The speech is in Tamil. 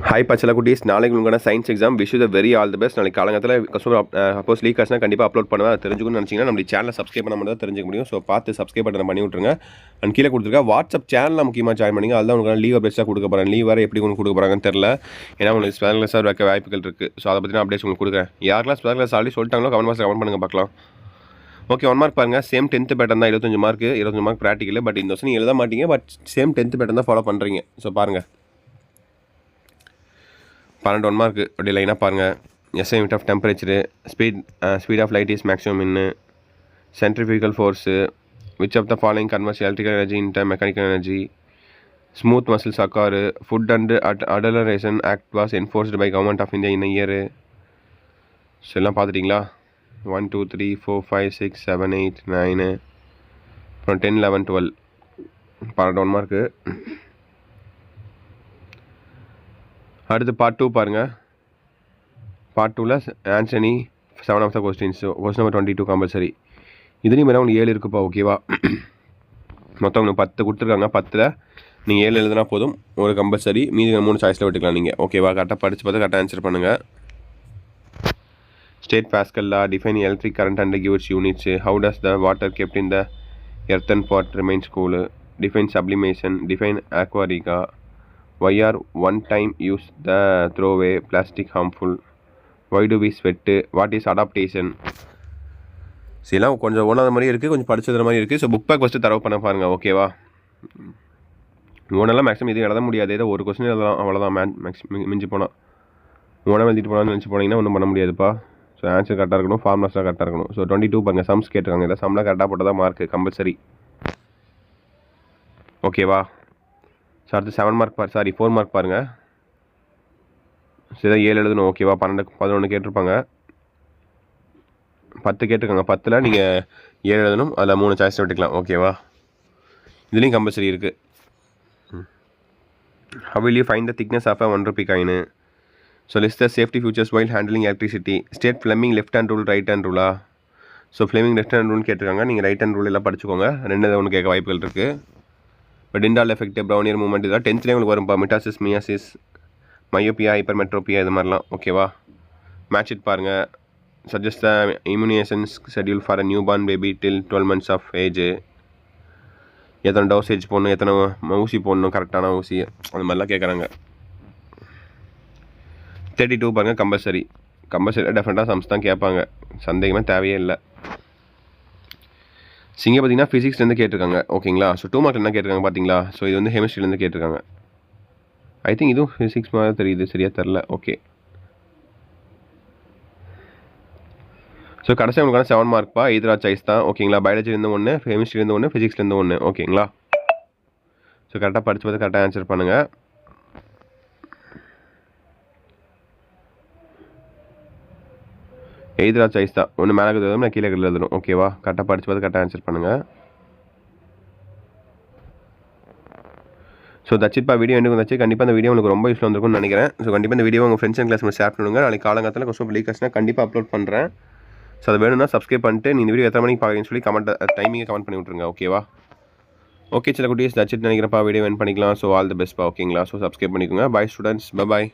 ஹாய் பச்சலா குட்டீஸ், நாளைக்கு உங்களுக்கான science exam. Wish you the very all the best. நாளைக்கு காலங்கத்தில் கஸ்டமர் சப்போஸ் லீக் ஆச்சுன்னா கண்டிப்பாக அப்லோட் பண்ணுவேன். அதை தெரிஞ்சுக்கணும்னு நினச்சிங்கன்னா நம்ம சேனலை சப்ஸ்கிரைப் பண்ண மட்டும் தான் தெரிஞ்சுக்க முடியும். ஸோ பார்த்து சப்ஸ்கிரைப் பட்டன் பண்ணி விட்ருங்க. அண்ட் கீழே கொடுத்துருக்கா வாட்ஸ்அப் சேனலில் முக்கியமாக ஜாயின் பண்ணிங்க. அதுதான் உங்களுக்கு லீவ் பெஸ்ட்டாக கொடுக்க போகிறேன். லீவ் வேறு எப்படி உங்களுக்கு கொடுக்க போகிறாங்கன்னு தெரில. ஏன்னா உங்களுக்கு ஸ்பெஷல் கிளாஸாக வைக்க வாய்ப்புகள் இருக்குது. ஸோ அதை பற்றின அப்டேட்ஸ் உங்களுக்கு கொடுக்குறேன். யாருக்கெல்லாம் ஸ்பெஷல் கிளாஸ் ஆல்ரெடி சொல்லிட்டாங்களோ கமெண்ட் பாக்ஸில் கமெண்ட் பண்ணுங்கள் பார்க்கலாம். ஓகே, 1 மார்க் பாருங்கள். சேம் 10th பேட்டர்ன் தான். 25 மார்க் ப்ராக்டிக்கல். பட் இந்த வருஷம் எழுத மாட்டீங்க. பட் சேம் 10th பேட்டர்ன் தான் ஃபாலோ பண்ணுறீங்க. ஸோ பாருங்கள், 12 மார்க்கு அப்படி லைனாக பாருங்கள். SI unit of temperature, speed of light is maximum இன்னு, centrifugal force, which of the following converts electrical energy into mechanical energy, smooth muscles occur, food and அடலரேஷன் act was enforced by government of India in year. So எல்லாம் பார்த்துட்டிங்களா? 1 2 3 4 5 6 7 8 9 அப்புறம் 10 11 12 12 மார்க்கு. அடுத்து பார்ட் 2 பாருங்கள். பார்ட் 2ல் answer any 7 of the questions. Question number 22 compulsory. இதுலேயும் மேலே உங்களுக்கு 7 இருக்குப்பா. ஓகேவா? மொத்தம் உங்களுக்கு 10 கொடுத்துருக்காங்க. 10ல் நீங்கள் 7 எழுதுனா போதும். ஒரு கம்பல்சரி, மீதி 3 சாய்ஸில் விட்டுக்கலாம் நீங்கள். ஓகேவா? கரெக்டாக படித்து பார்த்து கரெக்டாக ஆன்சர் பண்ணுங்கள். State Pascal law, define electric current and give its units, how does the water kept in the earthen pot remains cool, define sublimation, define aqua regia, why are one time use the throwaway plastic harmful, why do we sweat, what is adaptation. இதெல்லாம் கொஞ்சம் ஓனாத மாதிரி இருக்குது, கொஞ்சம் படிச்சது மாதிரி இருக்குது. ஸோ புக் பேக் ஃபஸ்ட்டு தரவு பண்ண பாருங்கள். ஓகேவா? ஓனெல்லாம் மேக்ஸிமம் இது எழுத முடியாது. ஏதோ ஒரு கொஸ்டின் எழுதலாம், அவ்வளோதான். மேக்ஸிமம் மிஞ்சி போனால் ஓனாக எழுதிட்டு போனான்னு நினச்சி போனீங்கன்னா ஒன்றும் பண்ண முடியாதுப்பா. ஸோ ஆன்சர் கரெக்டாக இருக்கணும், ஃபார்முலாஸ்லாம் கரெக்டாக இருக்கணும். ஸோ 22 பாருங்கள். சம்ஸ் கேட்டிருக்காங்க. இல்லை சம்லாம் கரெக்டாக போட்டால் தான் மார்க்கு கம்பல்சரி. ஓகேவா? ஸோ அடுத்து 7 மார்க் 4 மார்க் பாருங்கள். ஸோ இதான் 7 எழுதணும். ஓகேவா? 12 11 கேட்டிருப்பாங்க, 10 கேட்டிருக்காங்க. 10ல் நீங்கள் 7 எழுதணும். அதில் 3 சாய்ஸ் விட்டுக்கலாம். ஓகேவா? இதுலேயும் கம்பல்சரி இருக்குது. How will you find the thickness of a 1 rupee coin? So list the safety futures while handling electricity. State Fleming left hand rule, right hand ரூலா? ஸோ ஃப்ளெமிங் லெஃப்ட் ஹேண்ட் ரூல்னு கேட்டிருக்காங்க. நீங்கள் ரைட் ஹேண்ட் ரூல் எல்லாம் படிச்சுக்கோங்க. 2 ஒன்று கேட்க வாய்ப்புகள் இருக்குது. பட் இண்டால் எஃபெக்ட், ப்ரௌனியர் மூவ்மெண்ட், இதெல்லாம் 10th உங்களுக்கு வரும்ப்பா. மிட்டாசிஸ், மியாசிஸ், மயோப்பியா, ஹைப்பர்மெட்ரோப்பியா, இது மாதிரிலாம். ஓகேவா? மேட்ச் இட் பாருங்கள். Suggest the immunisations schedule for a newborn baby till 12 months of age. எத்தனை டோசேஜ் போடணும், எத்தனை ஊசி போடணும், கரெக்டான ஊசி, அந்த மாதிரிலாம் கேட்குறாங்க. 32 பாருங்கள். கம்பல்சரி டெஃபினட்டாக சம்ஸ் தான் கேட்பாங்க. சந்தேகமே தேவையே இல்லை. சிங்க பார்த்தீங்கன்னா ஃபிசிக்ஸ்லேருந்து கேட்டிருக்காங்க. ஓகேங்களா? ஸோ 2 மார்க் என்ன கேட்டிருக்காங்க பார்த்தீங்களா? ஸோ இது வந்து கெமிஸ்ட்ரிலேருந்து கேட்டிருக்காங்க. ஐ திங்க் இதுவும் ஃபிசிக்ஸ் மாதிரி தெரியுது, சரியாக தெரில. ஓகே, ஸோ கடைசி உங்களுக்கான 7 மார்க்ப்பா. எதிரா சாய்ஸ் தான். ஓகேங்களா? பயாலஜிலேருந்து 1, கெமிஸ்ட்ரிலேருந்து 1, ஃபிசிக்ஸ்லேருந்து 1. ஓகேங்களா? ஸோ கரெக்டாக படித்து பார்த்து கரெக்டாக ஆன்சர் பண்ணுங்கள். எதிரா சாய்ஸ் தான். ஒன்று மேலே எழுதணும், நான் கீழே எழுதணும். ஓகேவா? கரெக்டாக படித்து பார்த்து கரெக்டாக ஆன்சர் பண்ணுங்கள். ஸோ தட்சிட்பா வீடியோ எனக்கு வந்துச்சு. கண்டிப்பாக இந்த வீடியோ உங்களுக்கு ரொம்ப யூஸ்ஃபுல்லாக வந்திருக்கும்னு நினைக்கிறேன். ஸோ கண்டிப்பாக இந்த வீடியோ உங்கள் ஃப்ரெண்ட்ஸ் அண்ட் கிளாஸ் ஷேர் பண்ணுங்கள். நாளைக்கு காலங்காலத்தில் கொஸ்டின் லீக் ஆச்சுன்னா கண்டிப்பாக அப்லோட் பண்ணுறேன். ஸோ அது வேணும்னா சப்ஸ்கிரைப் பண்ணிட்டு நீங்கள் இந்த வீடியோ எத்தனை மணிக்கு பார்க்குறீங்கன்னு சொல்லி டைமிங்கை கமெண்ட் பண்ணி விட்ருங்க. ஓகேவா? ஓகே சில குட்டீஸ், தட்சிட் நினைக்கிறப்பா வீடியோ வென் பண்ணிக்கலாம். ஸோ ஆல் தி பெஸ்ட்பா. ஓகேங்களா? ஸோ சப்ஸ்கிரைப் பண்ணிக்கோங்க. பாய் ஸ்டூடெண்ட்ஸ், பாய்.